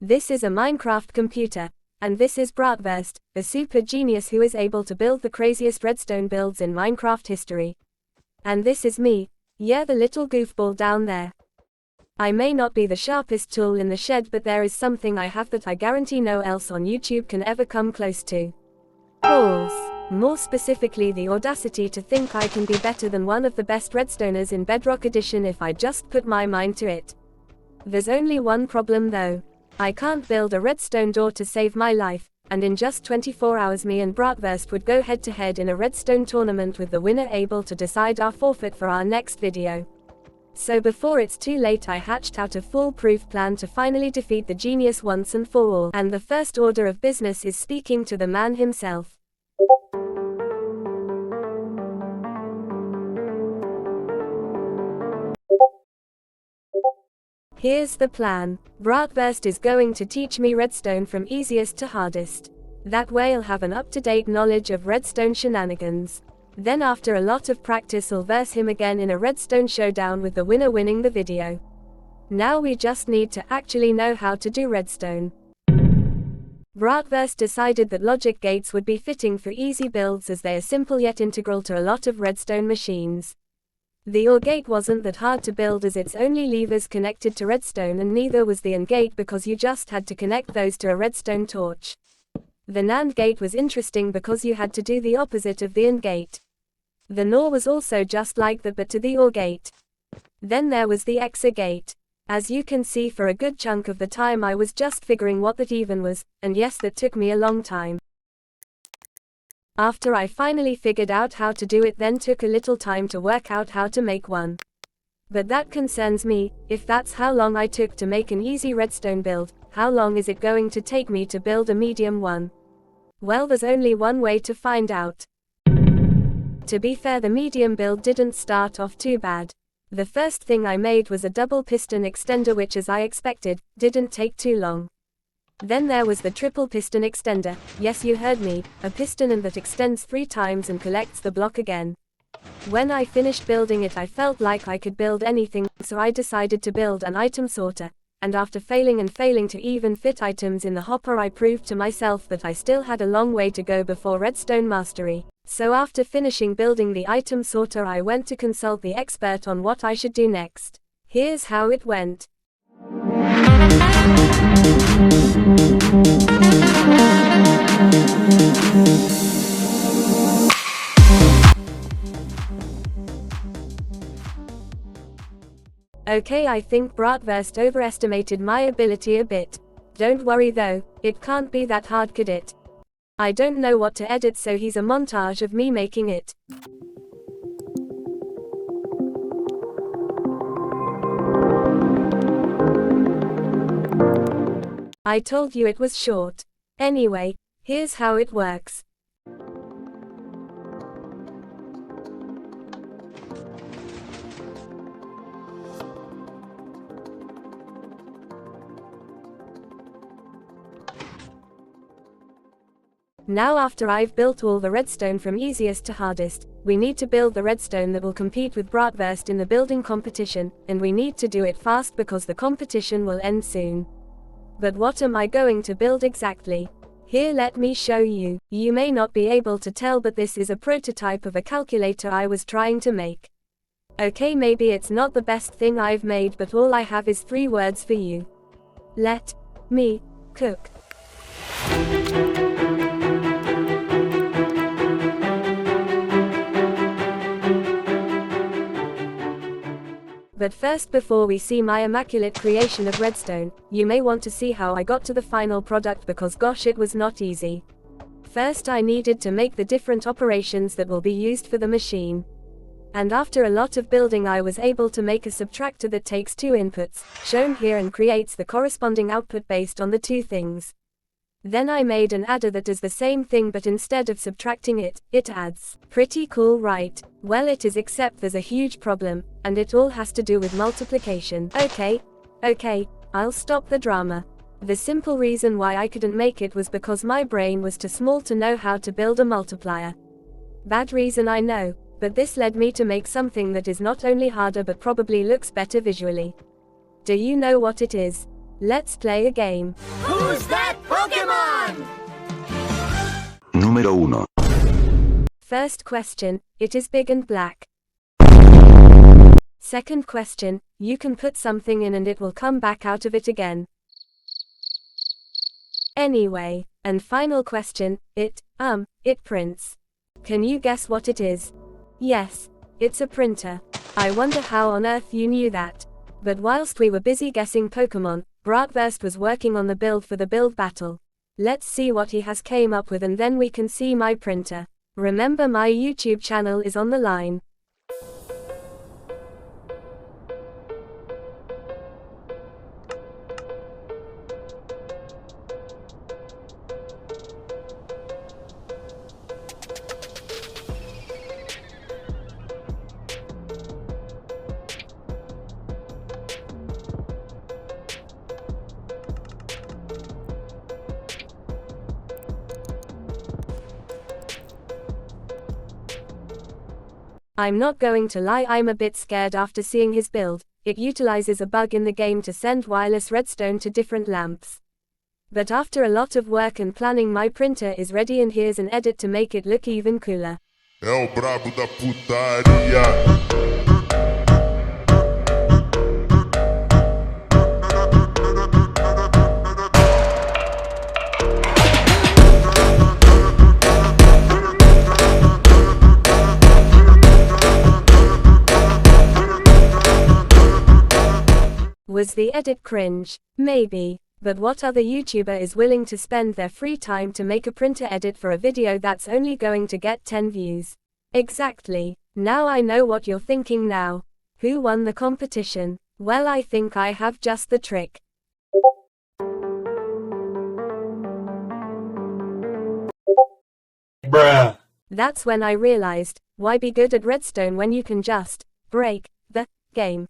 This is a Minecraft computer. And this is Bratwurst, a super genius who is able to build the craziest redstone builds in Minecraft history. And this is me, yeah, the little goofball down there. I may not be the sharpest tool in the shed, but there is something I have that I guarantee no else on YouTube can ever come close to. Balls. More specifically, the audacity to think I can be better than one of the best redstoners in Bedrock Edition if I just put my mind to it. There's only one problem though. I can't build a redstone door to save my life, and in just 24 hours me and Bratwurst would go head to head in a redstone tournament with the winner able to decide our forfeit for our next video. So before it's too late, I hatched out a foolproof plan to finally defeat the genius once and for all, and the first order of business is speaking to the man himself. Here's the plan. Bratwurst is going to teach me redstone from easiest to hardest. That way I'll have an up-to-date knowledge of redstone shenanigans. Then after a lot of practice I'll verse him again in a redstone showdown with the winner winning the video. Now we just need to actually know how to do redstone. Bratwurst decided that logic gates would be fitting for easy builds as they are simple yet integral to a lot of redstone machines. The OR gate wasn't that hard to build as it's only levers connected to redstone, and neither was the AND gate because you just had to connect those to a redstone torch. The NAND gate was interesting because you had to do the opposite of the AND gate. The NOR was also just like that but to the OR gate. Then there was the XOR gate. As you can see, for a good chunk of the time I was just figuring what that even was, and yes, that took me a long time. After I finally figured out how to do it, then took a little time to work out how to make one. But that concerns me. If that's how long I took to make an easy redstone build, how long is it going to take me to build a medium one? Well, there's only one way to find out. To be fair, the medium build didn't start off too bad. The first thing I made was a double piston extender, which, as I expected, didn't take too long. Then there was the triple piston extender. Yes, you heard me, a piston and that extends 3 times and collects the block again. When I finished building it, I felt like I could build anything, so I decided to build an item sorter. And after failing to even fit items in the hopper, I proved to myself that I still had a long way to go before redstone mastery. So after finishing building the item sorter, I went to consult the expert on what I should do next. Here's how it went. Okay, I think Bratwurst overestimated my ability a bit. Don't worry though, it can't be that hard, could it? I don't know what to edit, so here's a montage of me making it. I told you it was short. Anyway, here's how it works. Now after I've built all the redstone from easiest to hardest, we need to build the redstone that will compete with Bratwurst in the building competition, and we need to do it fast because the competition will end soon. But what am I going to build exactly? Here, let me show you. You may not be able to tell, but this is a prototype of a calculator I was trying to make. Okay, maybe it's not the best thing I've made, but all I have is 3 words for you. Let me cook. But first, before we see my immaculate creation of redstone, you may want to see how I got to the final product, because gosh, it was not easy. First, I needed to make the different operations that will be used for the machine. And after a lot of building, I was able to make a subtractor that takes 2 inputs, shown here, and creates the corresponding output based on the 2 things. Then I made an adder that does the same thing, but instead of subtracting it, it adds. Pretty cool, right? Well, it is, except there's a huge problem, and it all has to do with multiplication. Okay, I'll stop the drama. The simple reason why I couldn't make it was because my brain was too small to know how to build a multiplier. Bad reason, I know, but this led me to make something that is not only harder but probably looks better visually. Do you know what it is? Let's play a game. Who's that Pokemon? Número 1. First question, it is big and black. Second question, you can put something in and it will come back out of it again. Anyway, and final question, it prints. Can you guess what it is? Yes, it's a printer. I wonder how on earth you knew that. But whilst we were busy guessing Pokemon, Bratwurst was working on the build for the build battle. Let's see what he has came up with and then we can see my printer. Remember, my YouTube channel is on the line. I'm not going to lie, I'm a bit scared after seeing his build. It utilizes a bug in the game to send wireless redstone to different lamps. But after a lot of work and planning, my printer is ready and here's an edit to make it look even cooler. É o brabo da putaria. Was the edit cringe? Maybe. But what other YouTuber is willing to spend their free time to make a printer edit for a video that's only going to get 10 views? Exactly. Now I know what you're thinking now. Who won the competition? Well, I think I have just the trick. Bruh. That's when I realized, why be good at redstone when you can just break the game?